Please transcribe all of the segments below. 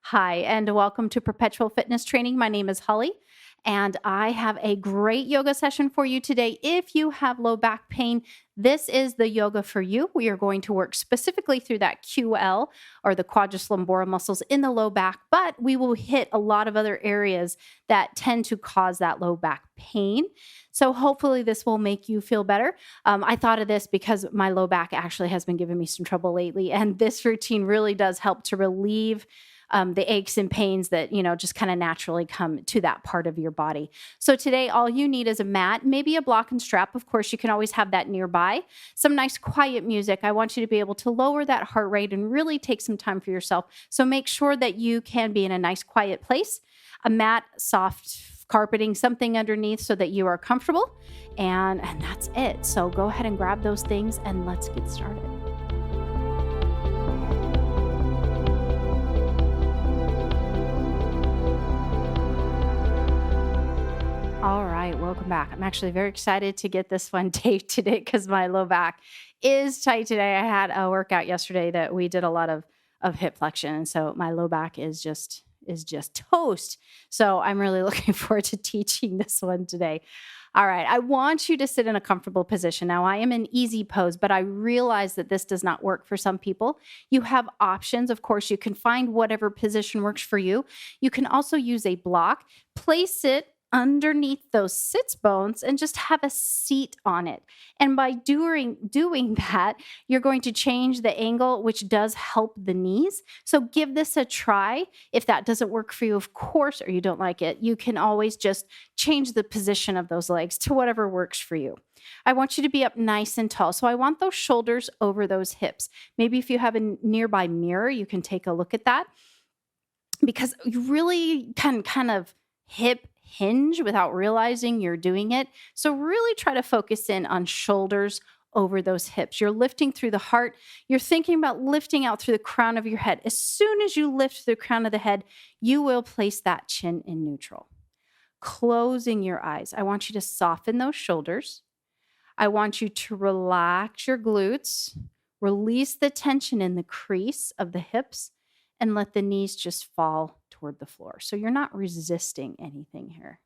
Hi, and welcome to Perpetual Fitness Training. My name is Holly, and I have a great yoga session for you today. If you have low back pain, this is the yoga for you. We are going to work specifically through that QL or the quadriceps lumborum muscles in the low back, but we will hit a lot of other areas that tend to cause that low back pain. So hopefully this will make you feel better. I thought of this because my low back actually has been giving me some trouble lately, and this routine really does help to relieve the aches and pains that, just kind of naturally come to that part of your body. So today, all you need is a mat, maybe a block and strap. Of course, you can always have that nearby. Some nice quiet music. I want you to be able to lower that heart rate and really take some time for yourself. So make sure that you can be in a nice quiet place, a mat, soft carpeting, something underneath so that you are comfortable. And that's it. So go ahead and grab those things and let's get started. All right, welcome back. I'm actually very excited to get this one taped today because my low back is tight today. I had a workout yesterday that we did a lot of hip flexion, and so my low back is just toast. So I'm really looking forward to teaching this one today. All right, I want you to sit in a comfortable position. Now, I am in easy pose, but I realize that this does not work for some people. You have options. Of course, you can find whatever position works for you. You can also use a block, place it underneath those sits bones and just have a seat on it. And by doing that, you're going to change the angle, which does help the knees. So give this a try. If that doesn't work for you, of course, or you don't like it, you can always just change the position of those legs to whatever works for you. I want you to be up nice and tall. So I want those shoulders over those hips. Maybe if you have a nearby mirror, you can take a look at that because you really can kind of hip hinge without realizing you're doing it. So really try to focus in on shoulders over those hips. You're lifting through the heart. You're thinking about lifting out through the crown of your head. As soon as you lift the crown of the head, you will place that chin in neutral. Closing your eyes. I want you to soften those shoulders. I want you to relax your glutes, release the tension in the crease of the hips, and let the knees just fall toward the floor. So you're not resisting anything here.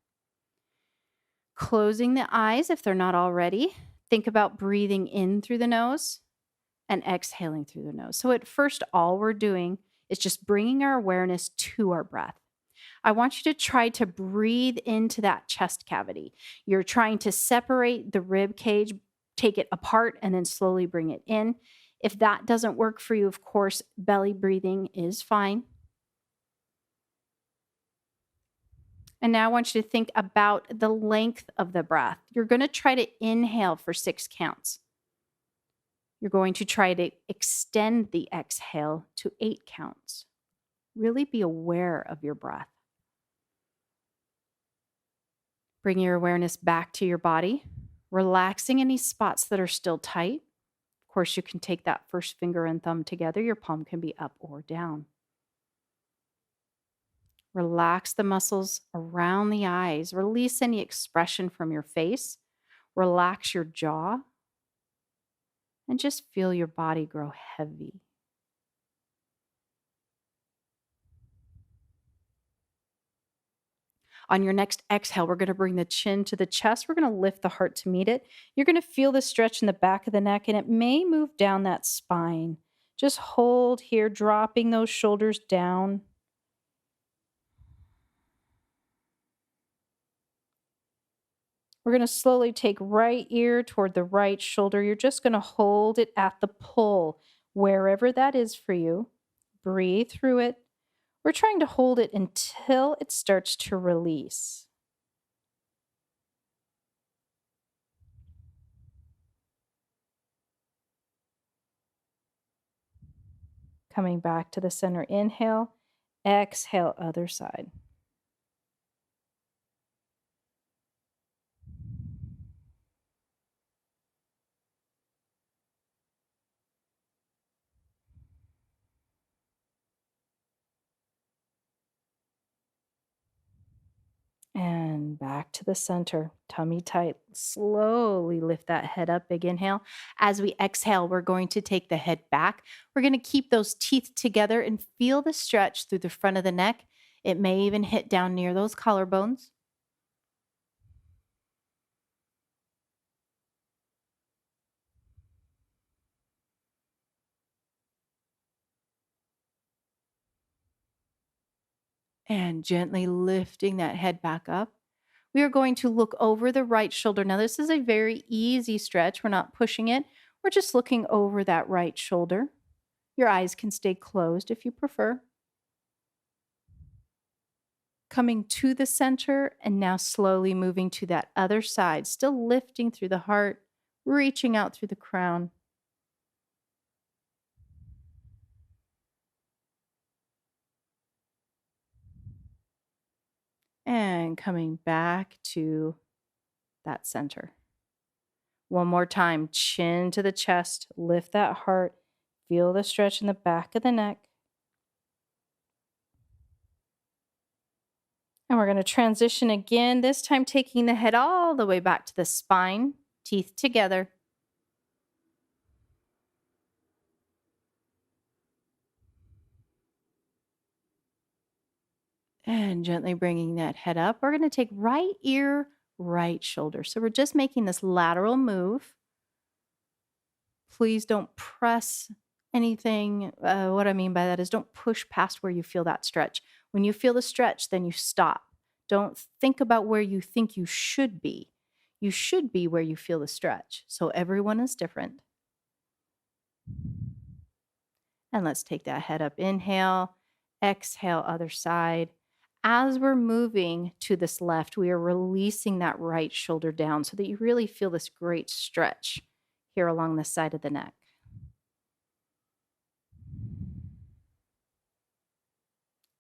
Closing the eyes if they're not already. Think about breathing in through the nose and exhaling through the nose. So at first, all we're doing is just bringing our awareness to our breath. I want you to try to breathe into that chest cavity. You're trying to separate the rib cage, take it apart, and then slowly bring it in. If that doesn't work for you, of course, belly breathing is fine. And now I want you to think about the length of the breath. You're going to try to inhale for 6 counts. You're going to try to extend the exhale to 8 counts. Really be aware of your breath. Bring your awareness back to your body, relaxing any spots that are still tight. Of course, you can take that first finger and thumb together. Your palm can be up or down. Relax the muscles around the eyes. Release any expression from your face. Relax your jaw. And just feel your body grow heavy. On your next exhale, we're going to bring the chin to the chest. We're going to lift the heart to meet it. You're going to feel the stretch in the back of the neck, and it may move down that spine. Just hold here, dropping those shoulders down. We're going to slowly take right ear toward the right shoulder. You're just going to hold it at the pull, wherever that is for you. Breathe through it. We're trying to hold it until it starts to release. Coming back to the center, inhale, exhale, other side. And back to the center, tummy tight. Slowly lift that head up. Big inhale. As we exhale, we're going to take the head back. We're going to keep those teeth together and feel the stretch through the front of the neck. It may even hit down near those collarbones. And gently lifting that head back up. We are going to look over the right shoulder. Now, this is a very easy stretch. We're not pushing it. We're just looking over that right shoulder. Your eyes can stay closed if you prefer. Coming to the center and now slowly moving to that other side, still lifting through the heart, reaching out through the crown. And coming back to that center. One more time, chin to the chest, lift that heart, feel the stretch in the back of the neck. And we're going to transition again, this time taking the head all the way back to the spine, teeth together. And gently bringing that head up. We're going to take right ear, right shoulder. So we're just making this lateral move. Please don't press anything. What I mean by that is don't push past where you feel that stretch. When you feel the stretch, then you stop. Don't think about where you think you should be. You should be where you feel the stretch. So everyone is different. And let's take that head up. Inhale, exhale, other side. As we're moving to this left, we are releasing that right shoulder down so that you really feel this great stretch here along the side of the neck.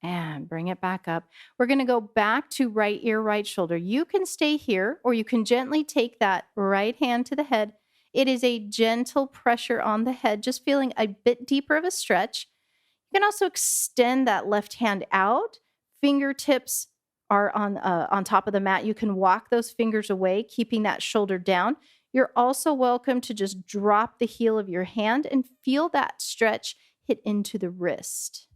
And bring it back up. We're going to go back to right ear, right shoulder. You can stay here, or you can gently take that right hand to the head. It is a gentle pressure on the head, just feeling a bit deeper of a stretch. You can also extend that left hand out. Fingertips are on top of the mat. You can walk those fingers away, keeping that shoulder down. You're also welcome to just drop the heel of your hand and feel that stretch hit into the wrist.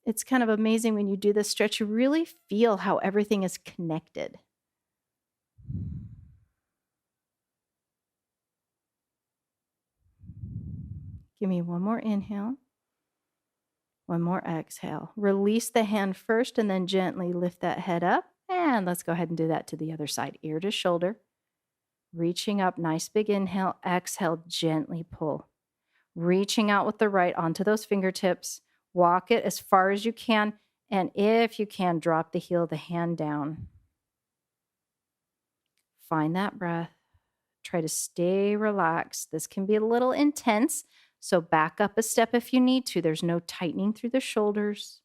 It's kind of amazing when you do this stretch, you really feel how everything is connected. Give me one more inhale. One more exhale. Release the hand first and then gently lift that head up. And let's go ahead and do that to the other side, ear to shoulder. Reaching up, nice big inhale. Exhale, gently pull. Reaching out with the right onto those fingertips. Walk it as far as you can. And if you can, drop the heel of the hand down. Find that breath. Try to stay relaxed. This can be a little intense, so back up a step if you need to. There's no tightening through the shoulders.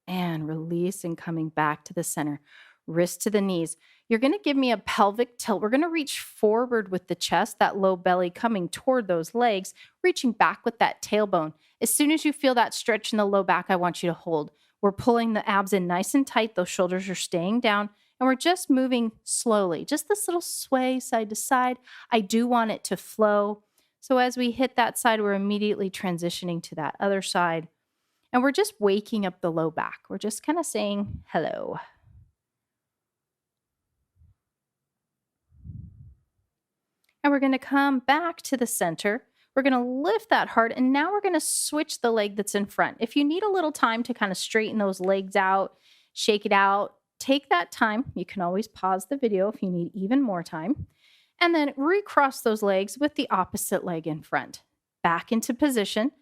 And release and coming back to the center. Wrist to the knees. You're going to give me a pelvic tilt. We're going to reach forward with the chest, that low belly coming toward those legs, reaching back with that tailbone. As soon as you feel that stretch in the low back, I want you to hold. We're pulling the abs in nice and tight. Those shoulders are staying down. And we're just moving slowly. Just this little sway side to side. I do want it to flow. So as we hit that side, we're immediately transitioning to that other side. And we're just waking up the low back. We're just kind of saying hello. And we're going to come back to the center. We're going to lift that heart. And now we're going to switch the leg that's in front. If you need a little time to kind of straighten those legs out, shake it out, take that time. You can always pause the video if you need even more time. And then recross those legs with the opposite leg in front. Back into position.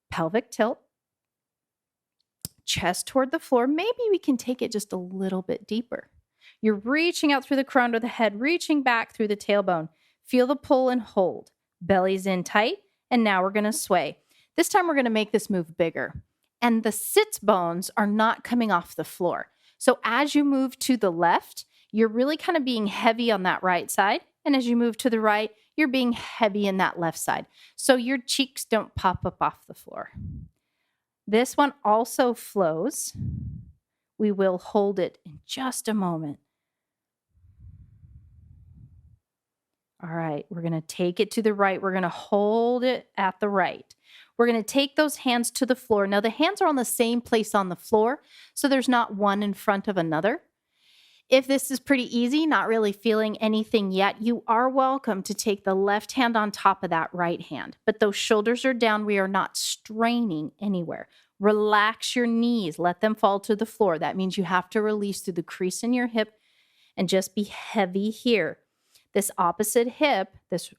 Pelvic tilt. Chest toward the floor. Maybe we can take it just a little bit deeper. You're reaching out through the crown of the head, reaching back through the tailbone. Feel the pull and hold. Belly's in tight. And now we're going to sway. This time we're going to make this move bigger. And the sits bones are not coming off the floor. So as you move to the left, you're really kind of being heavy on that right side. And as you move to the right, you're being heavy in that left side. So your cheeks don't pop up off the floor. This one also flows. We will hold it in just a moment. All right, we're going to take it to the right. We're going to hold it at the right. We're going to take those hands to the floor. Now, the hands are on the same place on the floor, so there's not one in front of another. If this is pretty easy, not really feeling anything yet, you are welcome to take the left hand on top of that right hand. But those shoulders are down. We are not straining anywhere. Relax your knees. Let them fall to the floor. That means you have to release through the crease in your hip and just be heavy here. This opposite hip, this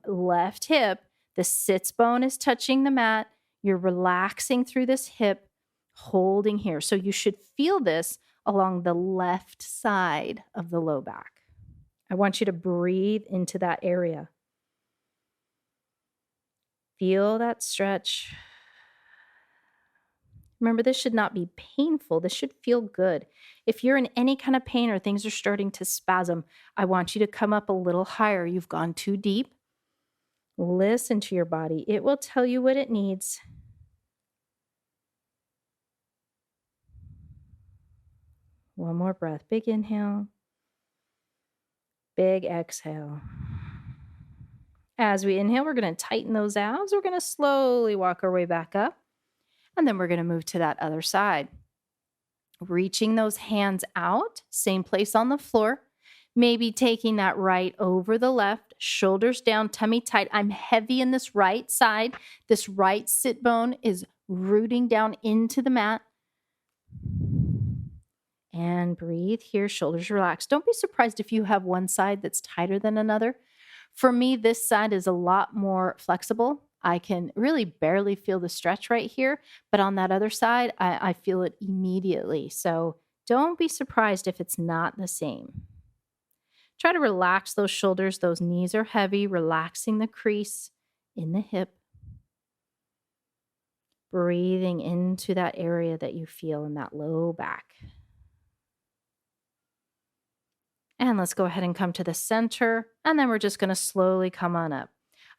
left hip, the sits bone is touching the mat. You're relaxing through this hip, holding here. So you should feel this along the left side of the low back. I want you to breathe into that area. Feel that stretch. Remember, this should not be painful. This should feel good. If you're in any kind of pain or things are starting to spasm, I want you to come up a little higher. You've gone too deep. Listen to your body. It will tell you what it needs. One more breath. Big inhale. Big exhale. As we inhale, we're going to tighten those abs. We're going to slowly walk our way back up. And then we're going to move to that other side. Reaching those hands out, same place on the floor. Maybe taking that right over the left, shoulders down, tummy tight. I'm heavy in this right side. This right sit bone is rooting down into the mat. And breathe here, shoulders relaxed. Don't be surprised if you have one side that's tighter than another. For me, this side is a lot more flexible. I can really barely feel the stretch right here, but on that other side, I feel it immediately. So don't be surprised if it's not the same. Try to relax those shoulders. Those knees are heavy, relaxing the crease in the hip. Breathing into that area that you feel in that low back. And let's go ahead and come to the center, and then we're just going to slowly come on up.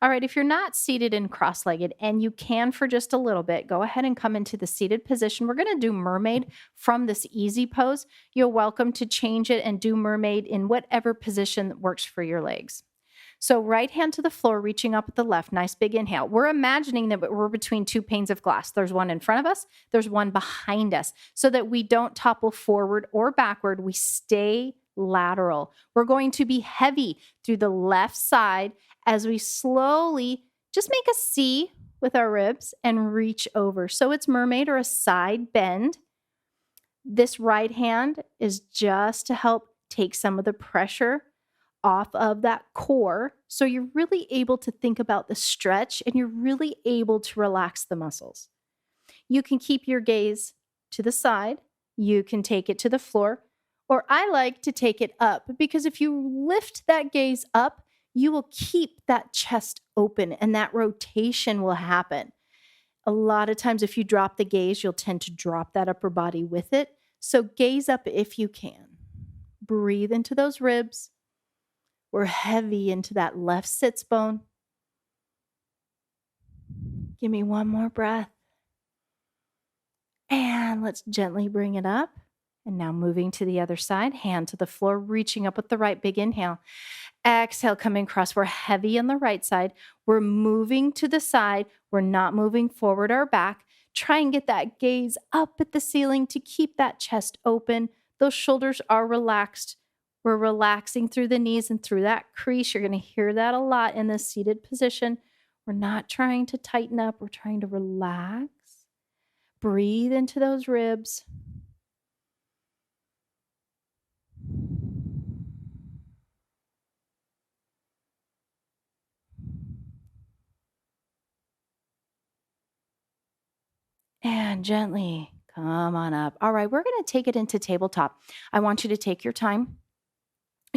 All right, if you're not seated in cross-legged, and you can for just a little bit, go ahead and come into the seated position. We're going to do mermaid from this easy pose. You're welcome to change it and do mermaid in whatever position that works for your legs. So right hand to the floor, reaching up at the left. Nice big inhale. We're imagining that we're between two panes of glass. There's one in front of us. There's one behind us, so that we don't topple forward or backward. We stay lateral. We're going to be heavy through the left side as we slowly just make a C with our ribs and reach over. So it's mermaid or a side bend. This right hand is just to help take some of the pressure off of that core. So you're really able to think about the stretch and you're really able to relax the muscles. You can keep your gaze to the side. You can take it to the floor. Or I like to take it up, because if you lift that gaze up, you will keep that chest open and that rotation will happen. A lot of times if you drop the gaze, you'll tend to drop that upper body with it. So gaze up if you can. Breathe into those ribs. We're heavy into that left sits bone. Give me one more breath. And let's gently bring it up. And now moving to the other side, hand to the floor, reaching up with the right, big inhale. Exhale, coming across. We're heavy on the right side. We're moving to the side. We're not moving forward or back. Try and get that gaze up at the ceiling to keep that chest open. Those shoulders are relaxed. We're relaxing through the knees and through that crease. You're going to hear that a lot in this seated position. We're not trying to tighten up. We're trying to relax. Breathe into those ribs. And gently come on up. All right, we're going to take it into tabletop. I want you to take your time.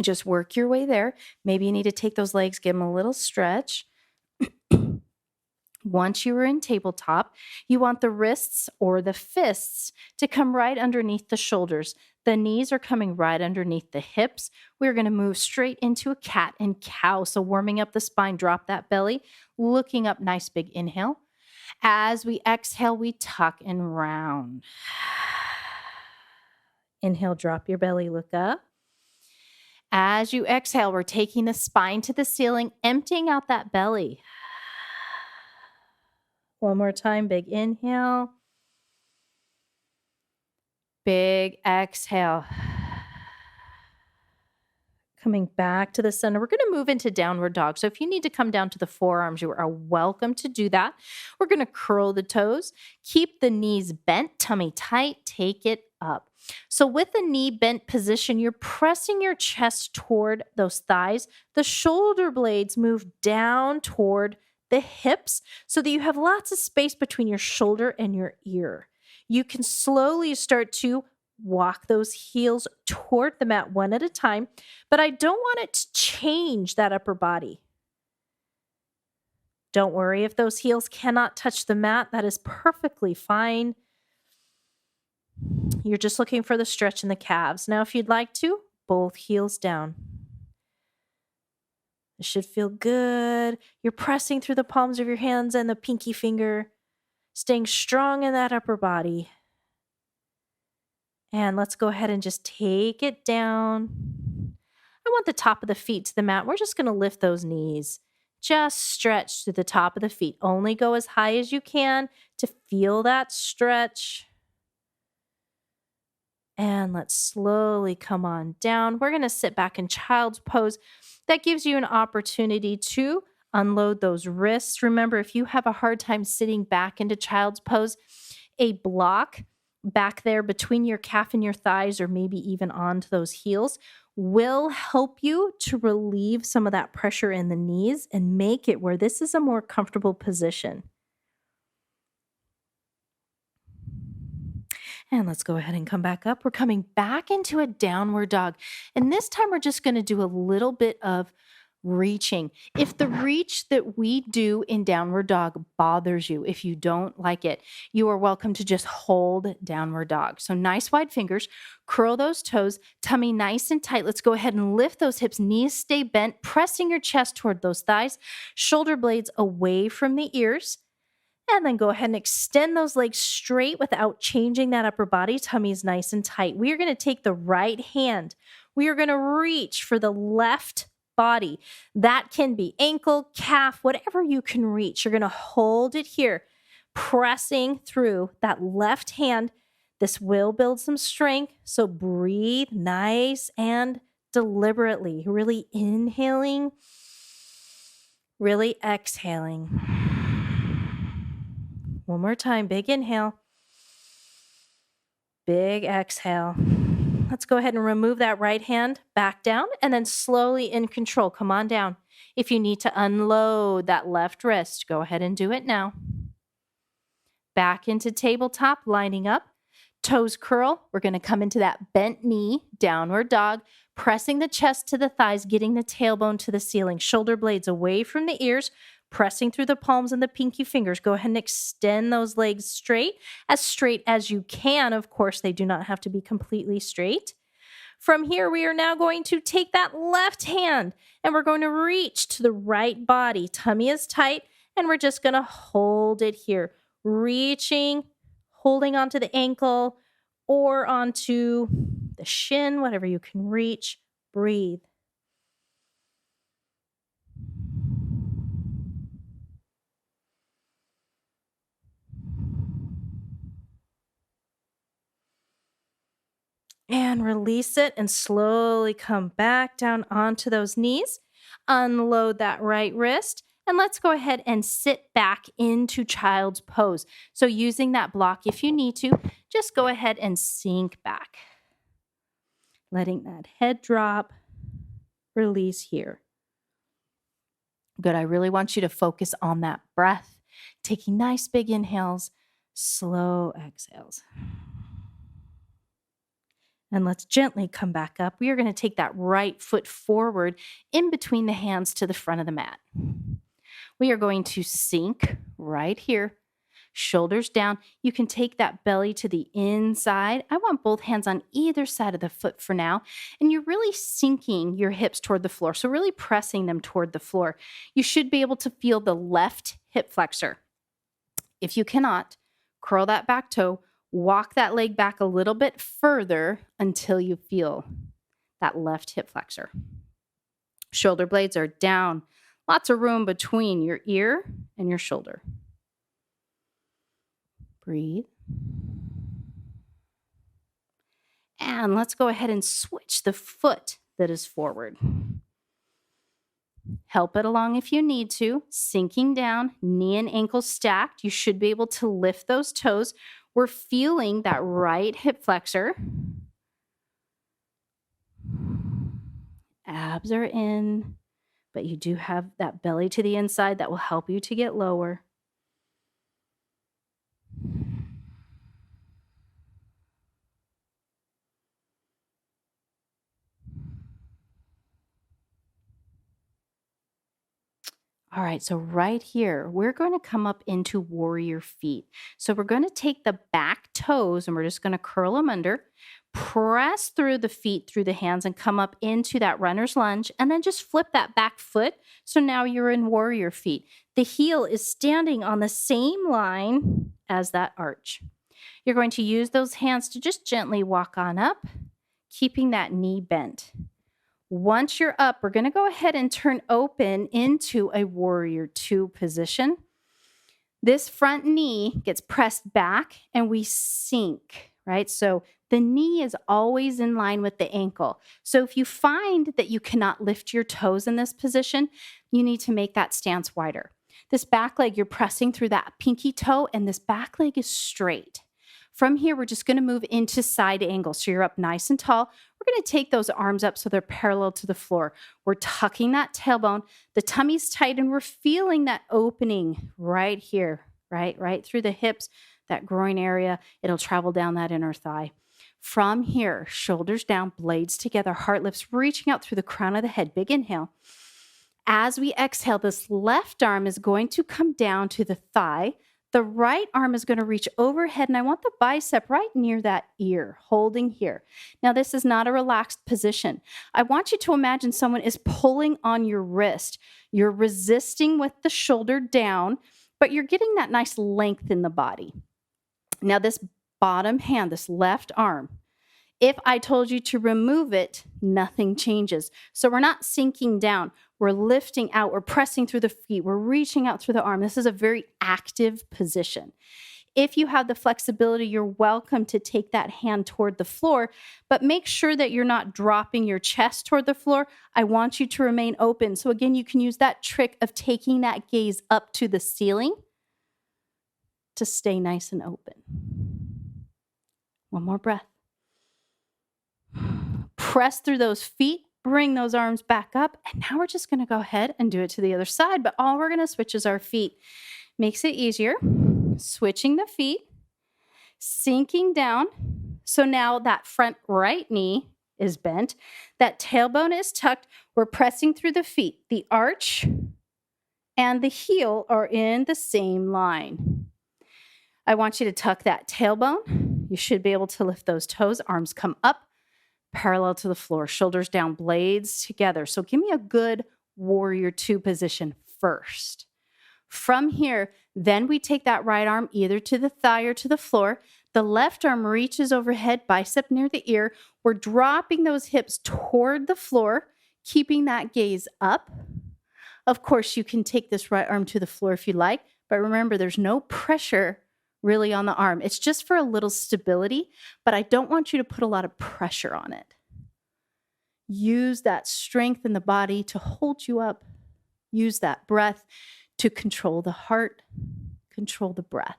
Just work your way there. Maybe you need to take those legs, give them a little stretch. Once you are in tabletop, you want the wrists or the fists to come right underneath the shoulders. The knees are coming right underneath the hips. We're going to move straight into a cat and cow. So warming up the spine, drop that belly, looking up, nice big inhale. As we exhale, we tuck and round. Inhale, drop your belly, look up. As you exhale, we're taking the spine to the ceiling, emptying out that belly. One more time, big inhale. Big exhale. Coming back to the center, we're going to move into downward dog. So if you need to come down to the forearms, you are welcome to do that. We're going to curl the toes, keep the knees bent, tummy tight, take it up. So with the knee bent position, you're pressing your chest toward those thighs. The shoulder blades move down toward the hips so that you have lots of space between your shoulder and your ear. You can slowly start to walk those heels toward the mat one at a time, but I don't want it to change that upper body. Don't worry if those heels cannot touch the mat. That is perfectly fine. You're just looking for the stretch in the calves. Now, if you'd like to, both heels down. It should feel good. You're pressing through the palms of your hands and the pinky finger, staying strong in that upper body. And let's go ahead and just take it down. I want the top of the feet to the mat. We're just going to lift those knees. Just stretch to the top of the feet. Only go as high as you can to feel that stretch. And let's slowly come on down. We're going to sit back in child's pose. That gives you an opportunity to unload those wrists. Remember, if you have a hard time sitting back into child's pose, a block back there between your calf and your thighs, or maybe even onto those heels, will help you to relieve some of that pressure in the knees and make it where this is a more comfortable position. And let's go ahead and come back up. We're coming back into a downward dog. And this time we're just going to do a little bit of reaching. If the reach that we do in downward dog bothers you, if you don't like it, you are welcome to just hold downward dog. So nice wide fingers, curl those toes, tummy nice and tight. Let's go ahead and lift those hips, knees stay bent, pressing your chest toward those thighs, shoulder blades away from the ears. And then go ahead and extend those legs straight without changing that upper body. Tummy is nice and tight. We are going to take the right hand. We are going to reach for the left body. That can be ankle, calf, whatever you can reach. You're going to hold it here, pressing through that left hand. This will build some strength. So breathe nice and deliberately. Really inhaling, really exhaling. One more time, big inhale, big exhale. Let's go ahead and remove that right hand back down and then slowly in control, come on down. If you need to unload that left wrist, go ahead and do it now. Back into tabletop, lining up, toes curl. We're going to come into that bent knee, downward dog, pressing the chest to the thighs, getting the tailbone to the ceiling, shoulder blades away from the ears, pressing through the palms and the pinky fingers. Go ahead and extend those legs straight as you can. Of course, they do not have to be completely straight. From here, we are now going to take that left hand and we're going to reach to the right body. Tummy is tight and we're just going to hold it here. Reaching, holding onto the ankle or onto the shin, whatever you can reach. Breathe. And release it and slowly come back down onto those knees. Unload that right wrist. And let's go ahead and sit back into child's pose. So using that block, if you need to, just go ahead and sink back. Letting that head drop. Release here. Good. I really want you to focus on that breath. Taking nice big inhales, slow exhales. And let's gently come back up. We are going to take that right foot forward in between the hands to the front of the mat. We are going to sink right here. shoulders down. You can take that belly to the inside. I want both hands on either side of the foot for now. And you're really sinking your hips toward the floor. So really pressing them toward the floor. You should be able to feel the left hip flexor. If you cannot, curl that back toe, walk that leg back a little bit further until you feel that left hip flexor. Shoulder blades are down. Lots of room between your ear and your shoulder. Breathe. And let's go ahead and switch the foot that is forward. Help it along if you need to. Sinking down, knee and ankle stacked. You should be able to lift those toes. We're feeling that right hip flexor. Abs are in, but you do have that belly to the inside that will help you to get lower. All right, so right here, we're going to come up into warrior feet. So we're going to take the back toes and we're just going to curl them under, press through the feet, through the hands, and come up into that runner's lunge, and then just flip that back foot. So now you're in warrior feet. The heel is standing on the same line as that arch. You're going to use those hands to just gently walk on up, keeping that knee bent. Once you're up, we're going to go ahead and turn open into a warrior two position. This front knee gets pressed back and we sink, right? So the knee is always in line with the ankle. So if you find that you cannot lift your toes in this position, you need to make that stance wider. This back leg, you're pressing through that pinky toe, and this back leg is straight. From here, we're just going to move into side angle. So you're up nice and tall. We're going to take those arms up so they're parallel to the floor. We're tucking that tailbone. The tummy's tight, and we're feeling that opening right here, right through the hips, that groin area. It'll travel down that inner thigh. From here, shoulders down, blades together, heart lifts, reaching out through the crown of the head. Big inhale. As we exhale, this left arm is going to come down to the thigh. The right arm is going to reach overhead, and I want the bicep right near that ear, holding here. Now, this is not a relaxed position. I want you to imagine someone is pulling on your wrist. You're resisting with the shoulder down, but you're getting that nice length in the body. Now, this bottom hand, this left arm, if I told you to remove it, nothing changes. So we're not sinking down. We're lifting out. We're pressing through the feet. We're reaching out through the arm. This is a very active position. If you have the flexibility, you're welcome to take that hand toward the floor, but make sure that you're not dropping your chest toward the floor. I want you to remain open. So again, you can use that trick of taking that gaze up to the ceiling to stay nice and open. One more breath. Press through those feet, bring those arms back up, and now we're just going to go ahead and do it to the other side, but all we're going to switch is our feet. Makes it easier. Switching the feet, sinking down. So now that front right knee is bent. That tailbone is tucked. We're pressing through the feet. The arch and the heel are in the same line. I want you to tuck that tailbone. You should be able to lift those toes. Arms come up, parallel to the floor, shoulders down, blades together. So give me a good warrior two position first. From here, then we take that right arm either to the thigh or to the floor. The left arm reaches overhead, bicep near the ear. We're dropping those hips toward the floor, keeping that gaze up. Of course, you can take this right arm to the floor if you like, but remember, there's no pressure really on the arm. It's just for a little stability, but I don't want you to put a lot of pressure on it. Use that strength in the body to hold you up. Use that breath to control the heart, control the breath.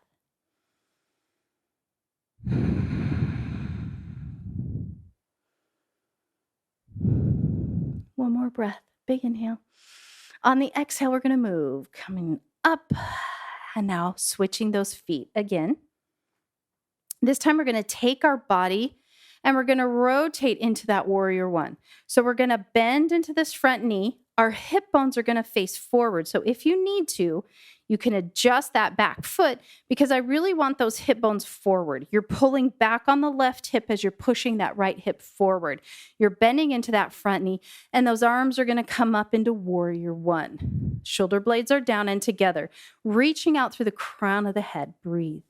One more breath. Big inhale. On the exhale, we're going to move, coming up. And now switching those feet again. This time we're going to take our body and we're going to rotate into that warrior one. So we're going to bend into this front knee. Our hip bones are going to face forward. So if you need to, You can adjust that back foot because I really want those hip bones forward. You're pulling back on the left hip as you're pushing that right hip forward. You're bending into that front knee, and those arms are going to come up into warrior one. Shoulder blades are down and together, reaching out through the crown of the head. Breathe.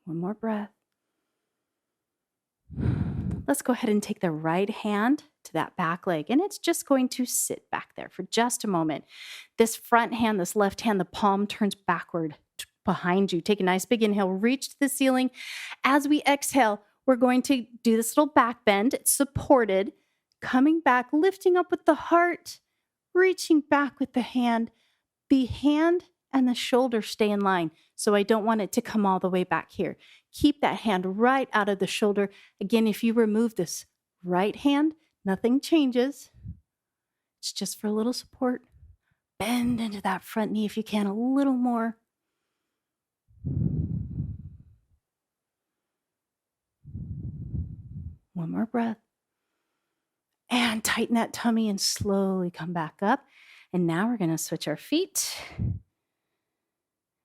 One more breath. Let's go ahead and take the right hand to that back leg, and it's just going to sit back there for just a moment. This front hand, this left hand, the palm turns backward behind you. Take a nice big inhale, reach to the ceiling. As we exhale, we're going to do this little back bend. It's supported, coming back, lifting up with the heart, reaching back with the hand. The hand and the shoulder stay in line, so I don't want it to come all the way back here. Keep that hand right out of the shoulder. Again, if you remove this right hand, nothing changes. It's just for a little support. Bend into that front knee if you can, a little more. One more breath. And tighten that tummy and slowly come back up. And now we're going to switch our feet.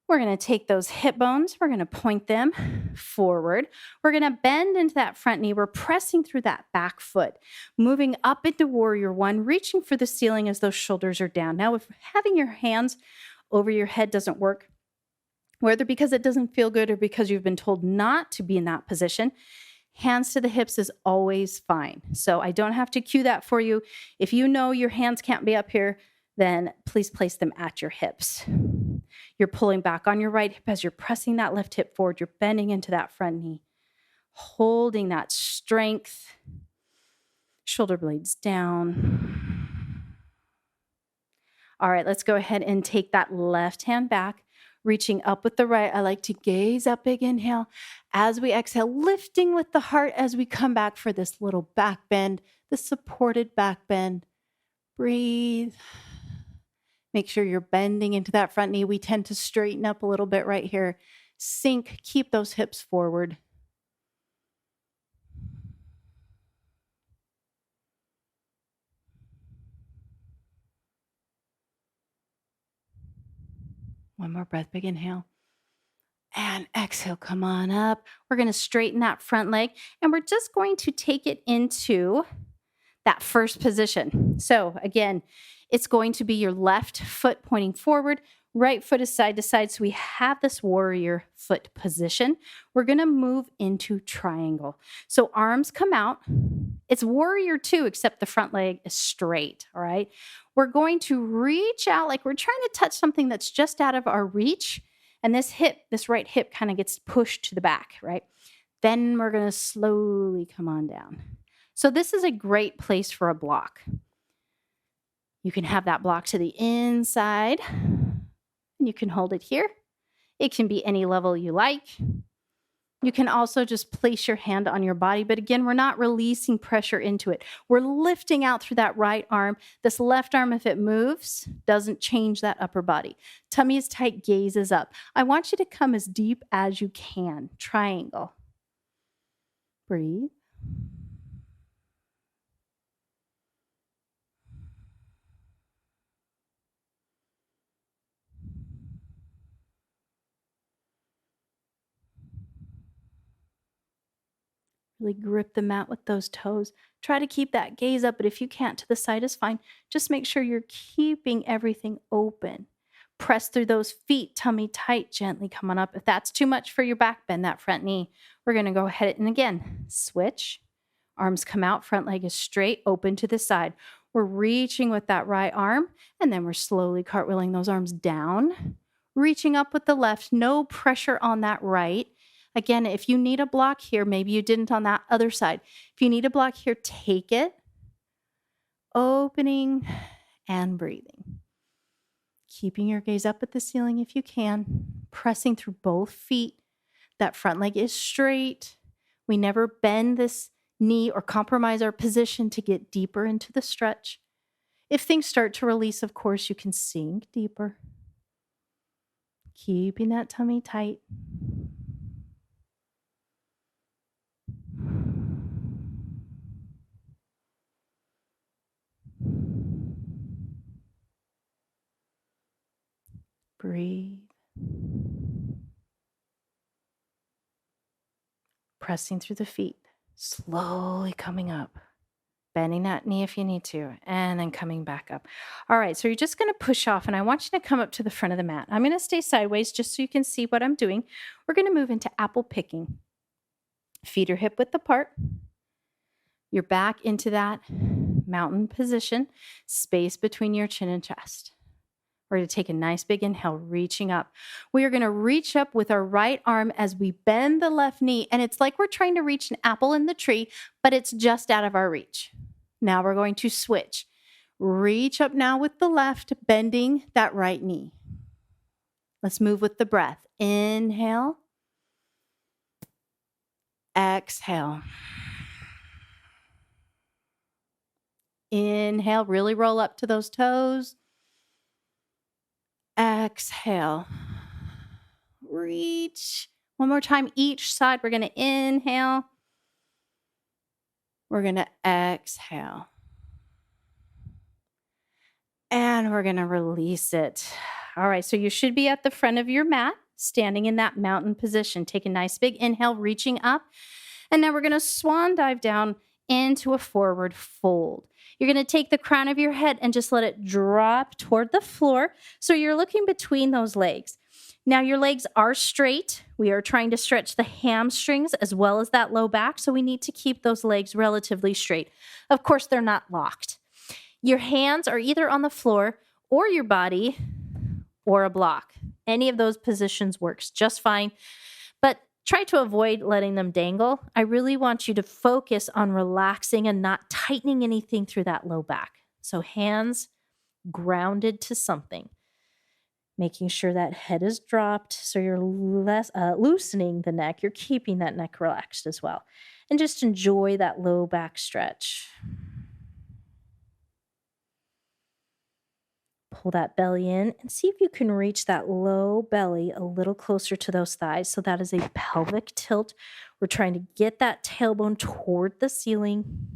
We're going to take those hip bones. We're going to point them forward. We're going to bend into that front knee. We're pressing through that back foot, moving up into warrior one, reaching for the ceiling as those shoulders are down. Now, if having your hands over your head doesn't work, whether because it doesn't feel good or because you've been told not to be in that position, hands to the hips is always fine. So I don't have to cue that for you. If you know your hands can't be up here, then please place them at your hips. You're pulling back on your right hip as you're pressing that left hip forward. You're bending into that front knee, holding that strength. Shoulder blades down. All right, let's go ahead and take that left hand back, reaching up with the right. I like to gaze up, big inhale. As we exhale, lifting with the heart as we come back for this little back bend, the supported back bend. Breathe. Make sure you're bending into that front knee. We tend to straighten up a little bit right here. Sink, keep those hips forward. One more breath, big inhale. And exhale, come on up. We're going to straighten that front leg, and we're just going to take it into that first position. So again, it's going to be your left foot pointing forward, right foot is side to side. So we have this warrior foot position. We're going to move into triangle. So arms come out. It's warrior two, except the front leg is straight. All right. We're going to reach out like we're trying to touch something that's just out of our reach. And this right hip kind of gets pushed to the back, right? Then we're going to slowly come on down. So this is a great place for a block. You can have that block to the inside, and you can hold it here. It can be any level you like. You can also just place your hand on your body, but again, we're not releasing pressure into it. We're lifting out through that right arm. This left arm, if it moves, doesn't change that upper body. Tummy is tight, gaze is up. I want you to come as deep as you can. Triangle. Breathe. Really grip the mat with those toes. Try to keep that gaze up, but if you can't, to the side is fine. Just make sure you're keeping everything open. Press through those feet, tummy tight, gently come on up. If that's too much for your back, bend that front knee. We're going to go ahead and again, switch. Arms come out, front leg is straight, open to the side. We're reaching with that right arm, and then we're slowly cartwheeling those arms down. Reaching up with the left, no pressure on that right. Again, if you need a block here, maybe you didn't on that other side. If you need a block here, take it. Opening and breathing. Keeping your gaze up at the ceiling if you can. Pressing through both feet. That front leg is straight. We never bend this knee or compromise our position to get deeper into the stretch. If things start to release, of course, you can sink deeper. Keeping that tummy tight. Breathe. Pressing through the feet, slowly coming up. Bending that knee if you need to, and then coming back up. All right, so you're just going to push off, and I want you to come up to the front of the mat. I'm going to stay sideways just so you can see what I'm doing. We're going to move into apple picking. Feet are hip width apart. You're back into that mountain position, space between your chin and chest. We're going to take a nice big inhale, reaching up. We are going to reach up with our right arm as we bend the left knee, and it's like we're trying to reach an apple in the tree, but it's just out of our reach. Now we're going to switch. Reach up now with the left, bending that right knee. Let's move with the breath. Inhale. Exhale. Inhale, really roll up to those toes. Exhale. Reach. One more time each side. We're going to inhale. We're going to exhale. And we're going to release it. All right, so you should be at the front of your mat, standing in that mountain position. Take a nice big inhale, reaching up. And now we're going to swan dive down into a forward fold. You're going to take the crown of your head and just let it drop toward the floor. So you're looking between those legs. Now your legs are straight. We are trying to stretch the hamstrings as well as that low back. So we need to keep those legs relatively straight. Of course, they're not locked. Your hands are either on the floor or your body or a block. Any of those positions works just fine. But try to avoid letting them dangle. I really want you to focus on relaxing and not tightening anything through that low back. So hands grounded to something. Making sure that head is dropped so you're loosening the neck. You're keeping that neck relaxed as well. And just enjoy that low back stretch. Pull that belly in and see if you can reach that low belly a little closer to those thighs. So that is a pelvic tilt. We're trying to get that tailbone toward the ceiling.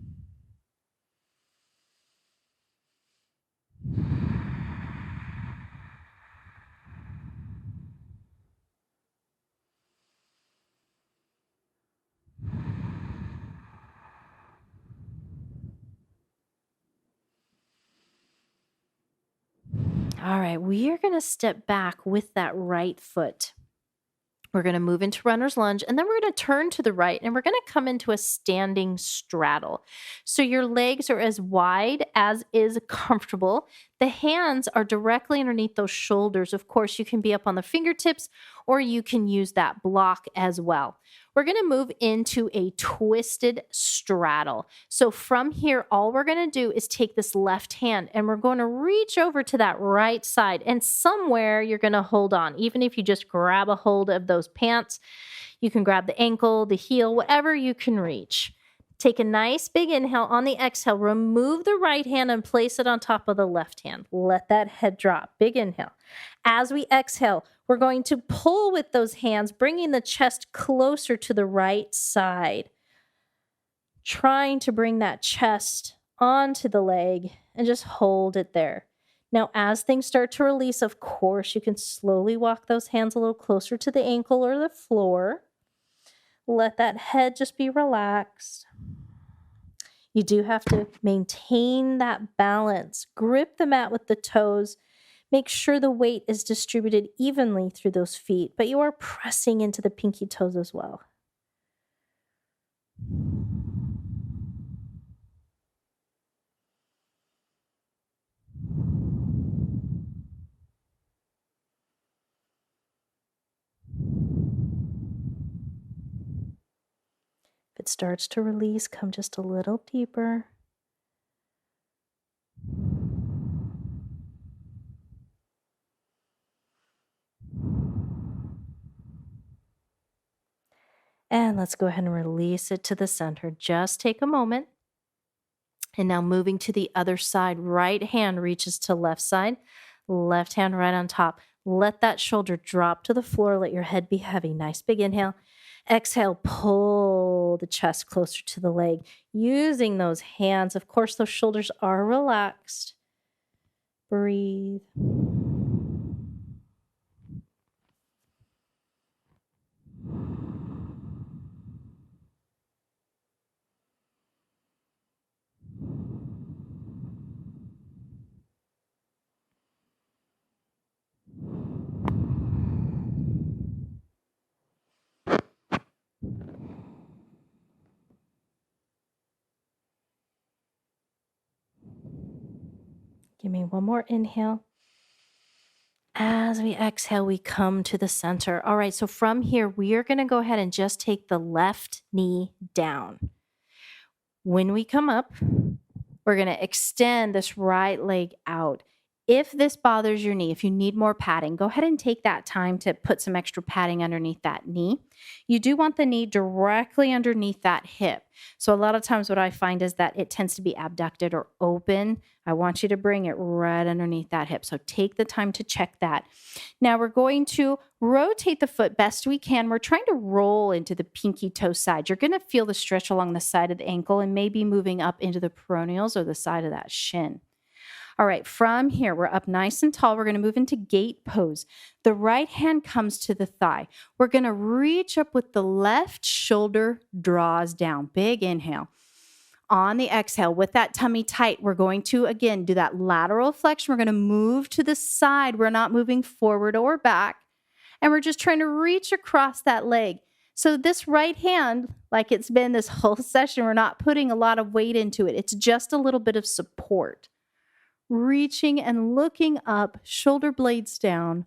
All right, we are going to step back with that right foot. We're going to move into runner's lunge, and then we're going to turn to the right, and we're going to come into a standing straddle. So your legs are as wide as is comfortable. The hands are directly underneath those shoulders. Of course, you can be up on the fingertips, or you can use that block as well. We're going to move into a twisted straddle. So from here, all we're going to do is take this left hand and we're going to reach over to that right side, and somewhere you're going to hold on. Even if you just grab a hold of those pants, you can grab the ankle, the heel, whatever you can reach. Take a nice big inhale. On the exhale, remove the right hand and place it on top of the left hand. Let that head drop. Big inhale. As we exhale, we're going to pull with those hands, bringing the chest closer to the right side. Trying to bring that chest onto the leg and just hold it there. Now, as things start to release, of course, you can slowly walk those hands a little closer to the ankle or the floor. Let that head just be relaxed. You do have to maintain that balance. Grip the mat with the toes. Make sure the weight is distributed evenly through those feet, but you are pressing into the pinky toes as well. If it starts to release, come just a little deeper. And let's go ahead and release it to the center. Just take a moment. And now moving to the other side, right hand reaches to left side, left hand right on top. Let that shoulder drop to the floor. Let your head be heavy. Nice big inhale. Exhale, pull the chest closer to the leg. Using those hands, of course, those shoulders are relaxed. Breathe. Give me one more inhale. As we exhale, we come to the center. All right, so from here, we are going to go ahead and just take the left knee down. When we come up, we're going to extend this right leg out. If this bothers your knee, if you need more padding, go ahead and take that time to put some extra padding underneath that knee. You do want the knee directly underneath that hip. So a lot of times what I find is that it tends to be abducted or open. I want you to bring it right underneath that hip. So take the time to check that. Now we're going to rotate the foot best we can. We're trying to roll into the pinky toe side. You're going to feel the stretch along the side of the ankle and maybe moving up into the peroneals or the side of that shin. All right, from here, we're up nice and tall. We're going to move into gate pose. The right hand comes to the thigh. We're going to reach up with the left shoulder draws down. Big inhale. On the exhale, with that tummy tight, we're going to, again, do that lateral flexion. We're going to move to the side. We're not moving forward or back. And we're just trying to reach across that leg. So this right hand, like it's been this whole session, we're not putting a lot of weight into it. It's just a little bit of support. Reaching and looking up, shoulder blades down.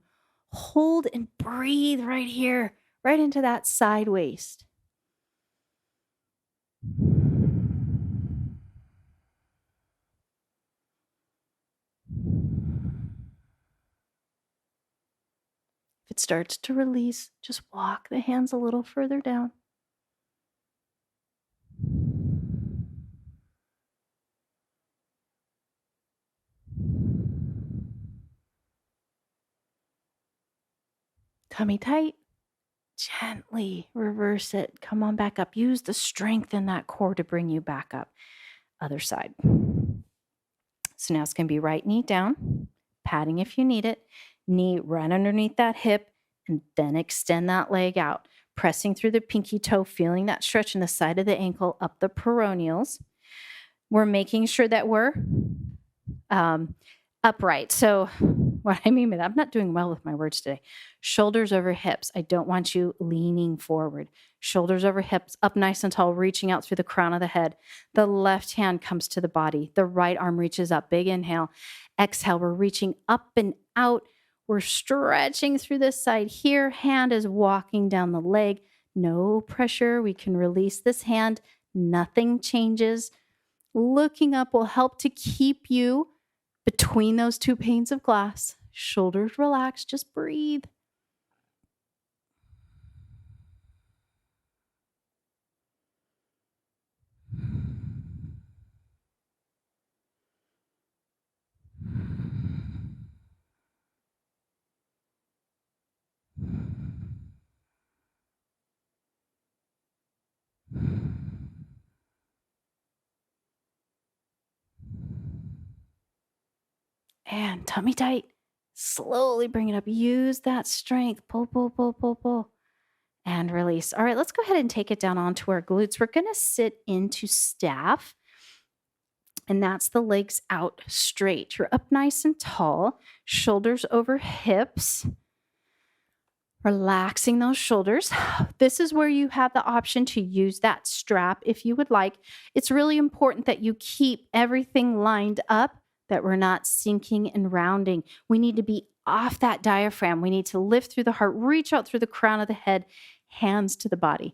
Hold and breathe right here, right into that side waist. If it starts to release, just walk the hands a little further down. Tummy tight. Gently reverse it. Come on back up. Use the strength in that core to bring you back up. Other side. So now it's going to be right knee down, padding if you need it, knee right underneath that hip, and then extend that leg out, pressing through the pinky toe, feeling that stretch in the side of the ankle up the peroneals. We're making sure that we're upright. So what I mean by that, I'm not doing well with my words today. Shoulders over hips. I don't want you leaning forward. Shoulders over hips, up nice and tall, reaching out through the crown of the head. The left hand comes to the body. The right arm reaches up. Big inhale. Exhale, we're reaching up and out. We're stretching through this side here. Hand is walking down the leg. No pressure. We can release this hand. Nothing changes. Looking up will help to keep you between those two panes of glass. Shoulders relaxed. Just breathe. And tummy tight. Slowly bring it up. Use that strength. Pull, pull, pull, pull, pull. And release. All right, let's go ahead and take it down onto our glutes. We're going to sit into staff. And that's the legs out straight. You're up nice and tall. Shoulders over hips. Relaxing those shoulders. This is where you have the option to use that strap if you would like. It's really important that you keep everything lined up, that we're not sinking and rounding. We need to be off that diaphragm. We need to lift through the heart, reach out through the crown of the head, hands to the body.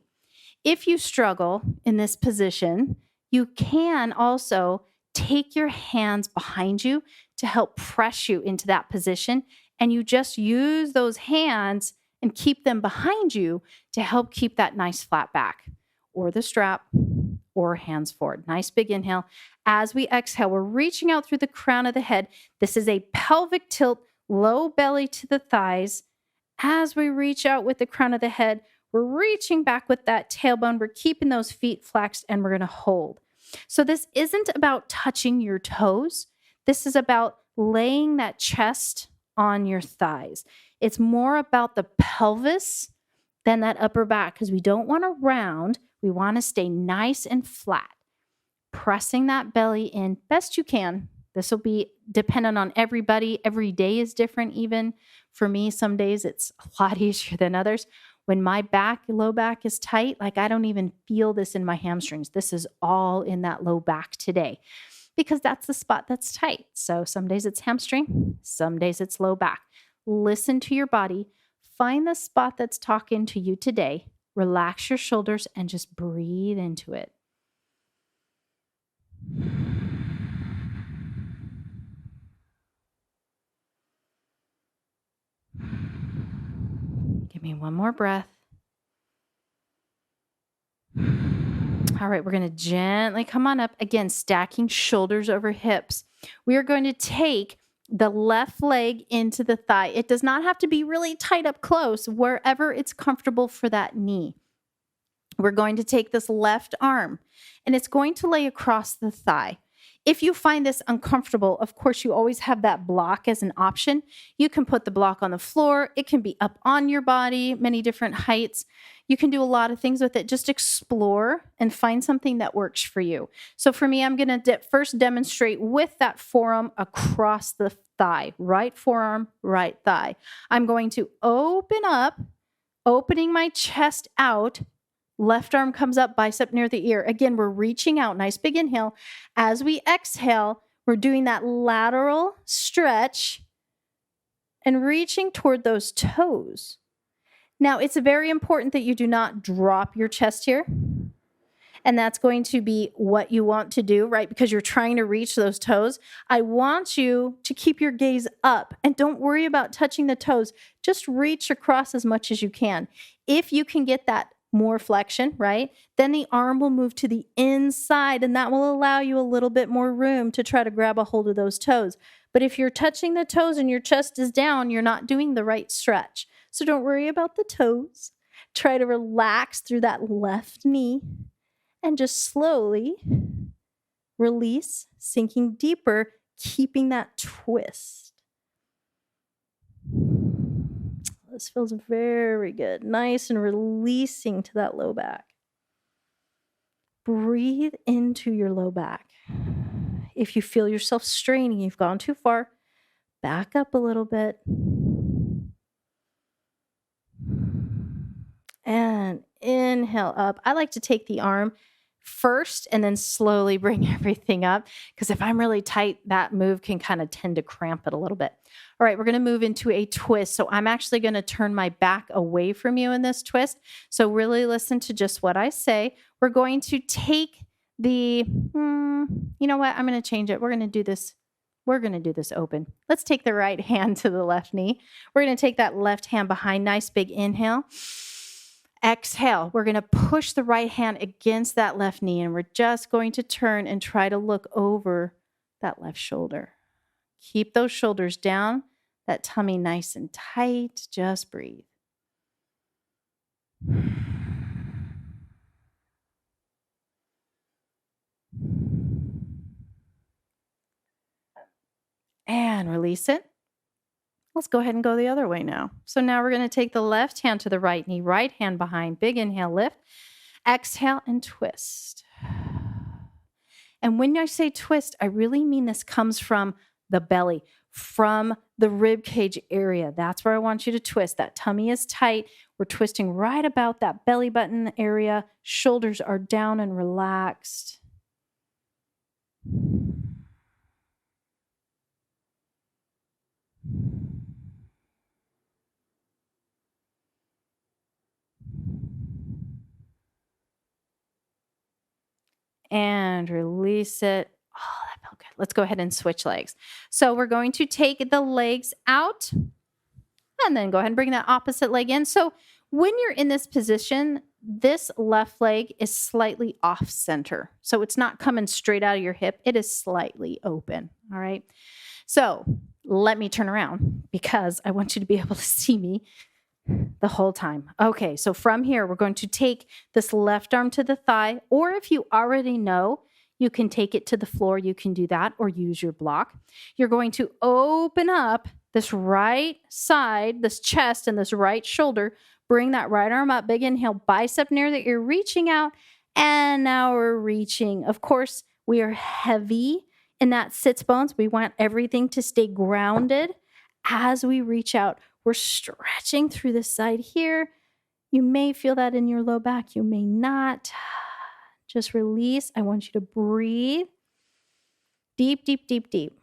If you struggle in this position, you can also take your hands behind you to help press you into that position. And you just use those hands and keep them behind you to help keep that nice flat back, or the strap, or hands forward. Nice big inhale. As we exhale, we're reaching out through the crown of the head. This is a pelvic tilt, low belly to the thighs. As we reach out with the crown of the head, we're reaching back with that tailbone. We're keeping those feet flexed, and we're going to hold. So this isn't about touching your toes. This is about laying that chest on your thighs. It's more about the pelvis than that upper back, because we don't want to round. We want to stay nice and flat. Pressing that belly in best you can. This will be dependent on everybody. Every day is different even. For me, some days it's a lot easier than others. When my low back is tight, like I don't even feel this in my hamstrings. This is all in that low back today. because that's the spot that's tight. So some days it's hamstring, some days it's low back. Listen to your body. Find the spot that's talking to you today. Relax your shoulders and just breathe into it. Give me one more breath. All right, we're going to gently come on up. Again, stacking shoulders over hips. We are going to take the left leg into the thigh. It does not have to be really tight up close, wherever it's comfortable for that knee. We're going to take this left arm and it's going to lay across the thigh. If you find this uncomfortable, of course, you always have that block as an option. You can put the block on the floor. It can be up on your body, many different heights. You can do a lot of things with it. Just explore and find something that works for you. So for me, I'm going to first demonstrate with that forearm across the thigh, right forearm, right thigh. I'm going to open up, opening my chest out. Left arm comes up, bicep near the ear. Again, we're reaching out. Nice big inhale. As we exhale, we're doing that lateral stretch and reaching toward those toes. Now, it's very important that you do not drop your chest here. And that's going to be what you want to do, right? Because you're trying to reach those toes. I want you to keep your gaze up and don't worry about touching the toes. Just reach across as much as you can. If you can get that more flexion, right? Then the arm will move to the inside and that will allow you a little bit more room to try to grab a hold of those toes. But if you're touching the toes and your chest is down, you're not doing the right stretch. So don't worry about the toes. Try to relax through that left knee and just slowly release, sinking deeper, keeping that twist. This feels very good. Nice and releasing to that low back. Breathe into your low back. If you feel yourself straining, you've gone too far, back up a little bit. And inhale up. I like to take the arm first and then slowly bring everything up, because if I'm really tight, that move can kind of tend to cramp it a little bit. All right, we're going to move into a twist. So I'm actually going to turn my back away from you in this twist. So really listen to just what I say. We're going to take the, you know what? I'm going to change it. We're going to do this. We're going to do this open. Let's take the right hand to the left knee. We're going to take that left hand behind. Nice big inhale. Exhale. We're going to push the right hand against that left knee, and we're just going to turn and try to look over that left shoulder. Keep those shoulders down, that tummy nice and tight. Just breathe. And release it. Let's go ahead and go the other way now. So now we're going to take the left hand to the right knee, right hand behind. Big inhale, lift. Exhale and twist. And when I say twist, I really mean this comes from the belly, from the rib cage area. That's where I want you to twist. That tummy is tight. We're twisting right about that belly button area. Shoulders are down and relaxed. And release it. Oh, that felt good. Let's go ahead and switch legs. So we're going to take the legs out and then go ahead and bring that opposite leg in. So when you're in this position, this left leg is slightly off center. So it's not coming straight out of your hip. It is slightly open. All right. So let me turn around because I want you to be able to see me the whole time. Okay, so from here, we're going to take this left arm to the thigh, or if you already know, you can take it to the floor. You can do that or use your block. You're going to open up this right side, this chest and this right shoulder. Bring that right arm up, big inhale, bicep near the ear, reaching out. And now we're reaching. Of course, we are heavy in that sits bones. We want everything to stay grounded as we reach out. We're stretching through the side here. You may feel that in your low back. You may not. Just release. I want you to breathe. Deep, deep, deep, deep.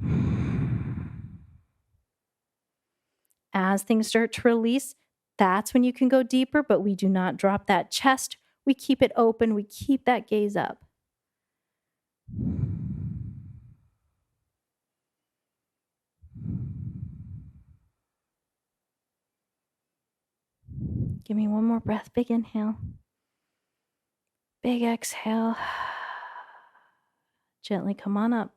As things start to release, that's when you can go deeper, but we do not drop that chest. We keep it open. We keep that gaze up. Give me one more breath. Big inhale. Big exhale. Gently come on up.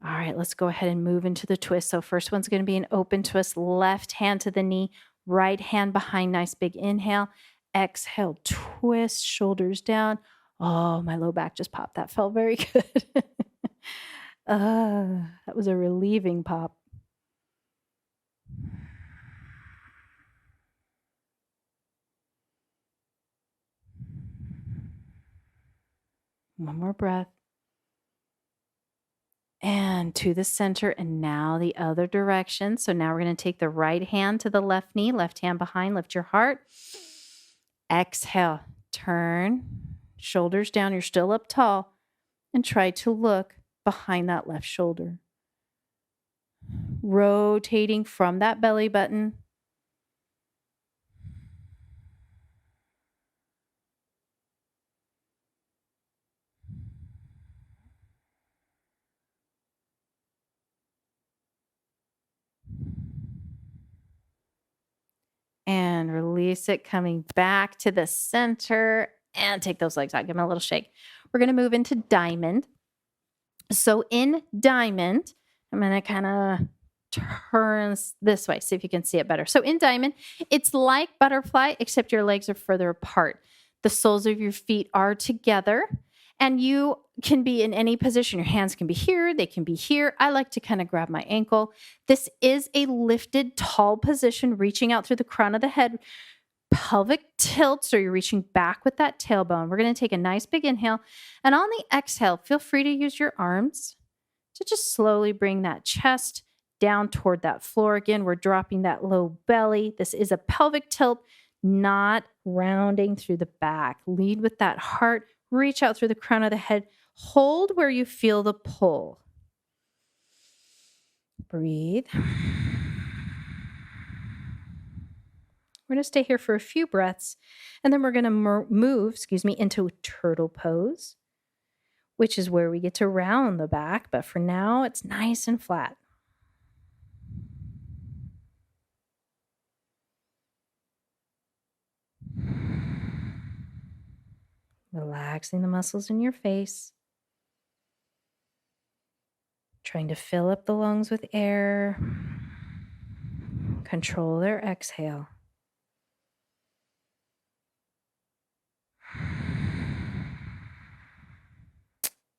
All right, let's go ahead and move into the twist. So first one's going to be an open twist. Left hand to the knee, right hand behind. Nice big inhale. Exhale, twist, shoulders down. Oh, my low back just popped. That felt very good. That was a relieving pop. One more breath. And to the center, and now the other direction. So now we're going to take the right hand to the left knee, left hand behind, lift your heart. Exhale, turn, shoulders down. You're still up tall, and try to look behind that left shoulder. Rotating from that belly button. And release it, coming back to the center, and take those legs out. Give them a little shake. We're going to move into diamond. So in diamond, I'm going to kind of turn this way, see if you can see it better. So in diamond, it's like butterfly, except your legs are further apart. The soles of your feet are together, and you can be in any position. Your hands can be here, they can be here. I like to kind of grab my ankle. This is a lifted, tall position, reaching out through the crown of the head. Pelvic tilt, so you're reaching back with that tailbone. We're going to take a nice big inhale. And on the exhale, feel free to use your arms to just slowly bring that chest down toward that floor. Again, we're dropping that low belly. This is a pelvic tilt, not rounding through the back. Lead with that heart. Reach out through the crown of the head. Hold where you feel the pull. Breathe. We're going to stay here for a few breaths, and then we're going to move, into turtle pose, which is where we get to round the back, but for now, it's nice and flat. Relaxing the muscles in your face. Trying to fill up the lungs with air. Control their exhale.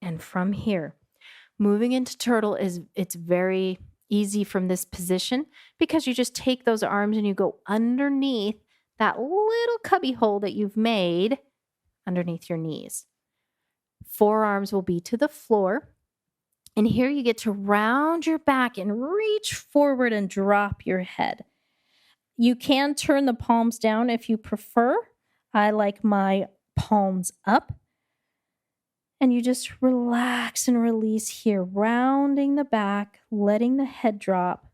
And from here, moving into turtle it's very easy from this position because you just take those arms and you go underneath that little cubby hole that you've made underneath your knees. Forearms will be to the floor. And here you get to round your back and reach forward and drop your head. You can turn the palms down if you prefer. I like my palms up. And you just relax and release here, rounding the back, letting the head drop.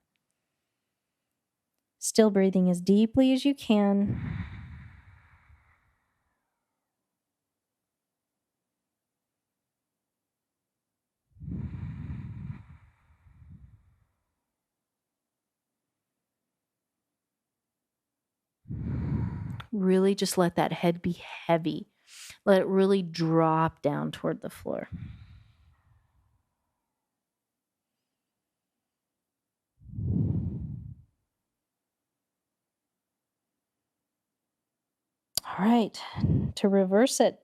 Still breathing as deeply as you can. Really just let that head be heavy. Let it really drop down toward the floor. All right, to reverse it,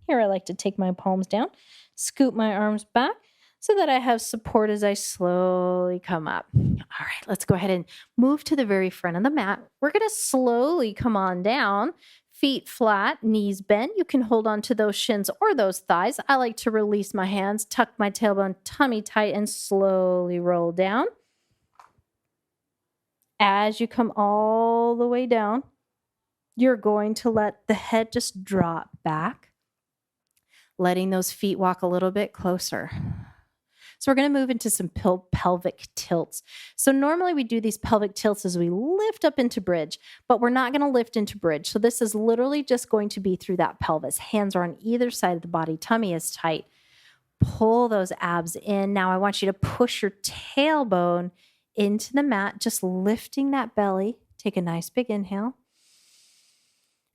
here I like to take my palms down, scoop my arms back so that I have support as I slowly come up. All right, let's go ahead and move to the very front of the mat. We're going to slowly come on down, feet flat, knees bent. You can hold on to those shins or those thighs. I like to release my hands, tuck my tailbone, tummy tight, and slowly roll down. As you come all the way down, you're going to let the head just drop back, letting those feet walk a little bit closer. So we're going to move into some pelvic tilts. So normally we do these pelvic tilts as we lift up into bridge, but we're not going to lift into bridge. So this is literally just going to be through that pelvis. Hands are on either side of the body. Tummy is tight. Pull those abs in. Now I want you to push your tailbone into the mat, just lifting that belly. Take a nice big inhale.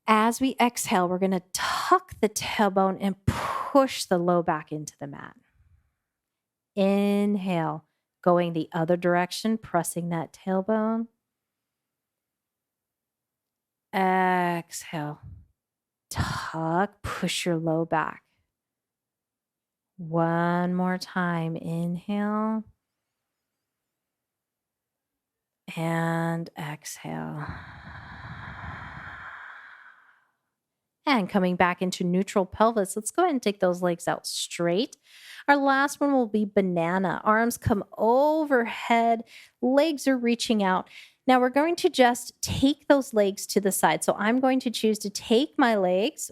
As we exhale, we're going to tuck the tailbone and push the low back into the mat. Inhale, going the other direction, pressing that tailbone. Exhale, tuck, push your low back. One more time, inhale. And exhale. And coming back into neutral pelvis, let's go ahead and take those legs out straight. Our last one will be banana. Arms come overhead, legs are reaching out. Now we're going to just take those legs to the side. So I'm going to choose to take my legs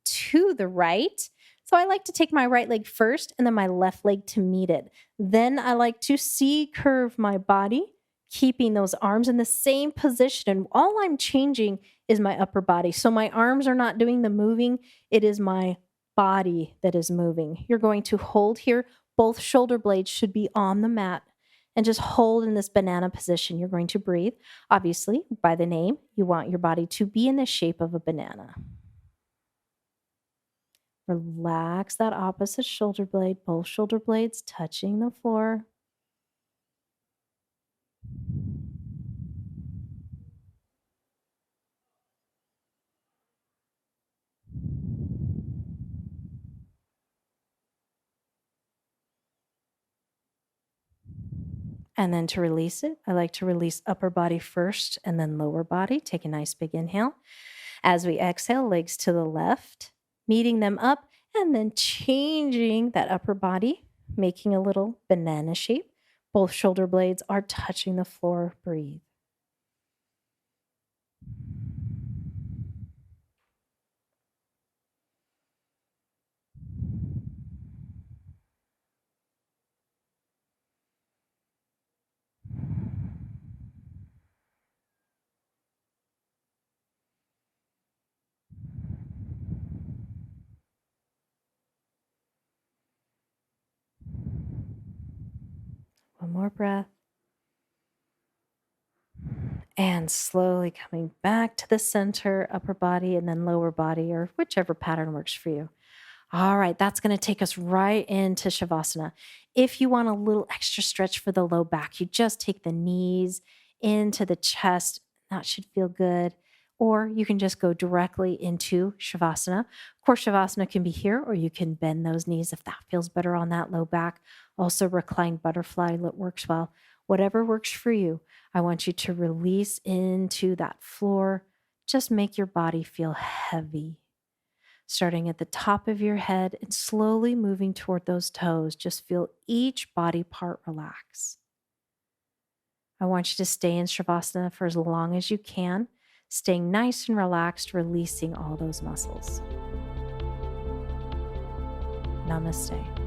to the right. So I like to take my right leg first and then my left leg to meet it. Then I like to C-curve my body, keeping those arms in the same position. And all I'm changing is my upper body. So my arms are not doing the moving. It is my body that is moving. You're going to hold here. Both shoulder blades should be on the mat and just hold in this banana position. You're going to breathe. Obviously, by the name, you want your body to be in the shape of a banana. Relax that opposite shoulder blade, both shoulder blades touching the floor. And then to release it, I like to release upper body first and then lower body. Take a nice big inhale. As we exhale, legs to the left, meeting them up, and then changing that upper body, making a little banana shape. Both shoulder blades are touching the floor. Breathe. One more breath. And slowly coming back to the center, upper body, and then lower body, or whichever pattern works for you. All right, that's going to take us right into Shavasana. If you want a little extra stretch for the low back, you just take the knees into the chest. That should feel good. Or you can just go directly into Shavasana. Of course, Shavasana can be here, or you can bend those knees if that feels better on that low back. Also, reclined butterfly works well. Whatever works for you, I want you to release into that floor. Just make your body feel heavy. Starting at the top of your head and slowly moving toward those toes. Just feel each body part relax. I want you to stay in Shavasana for as long as you can, staying nice and relaxed, releasing all those muscles. Namaste.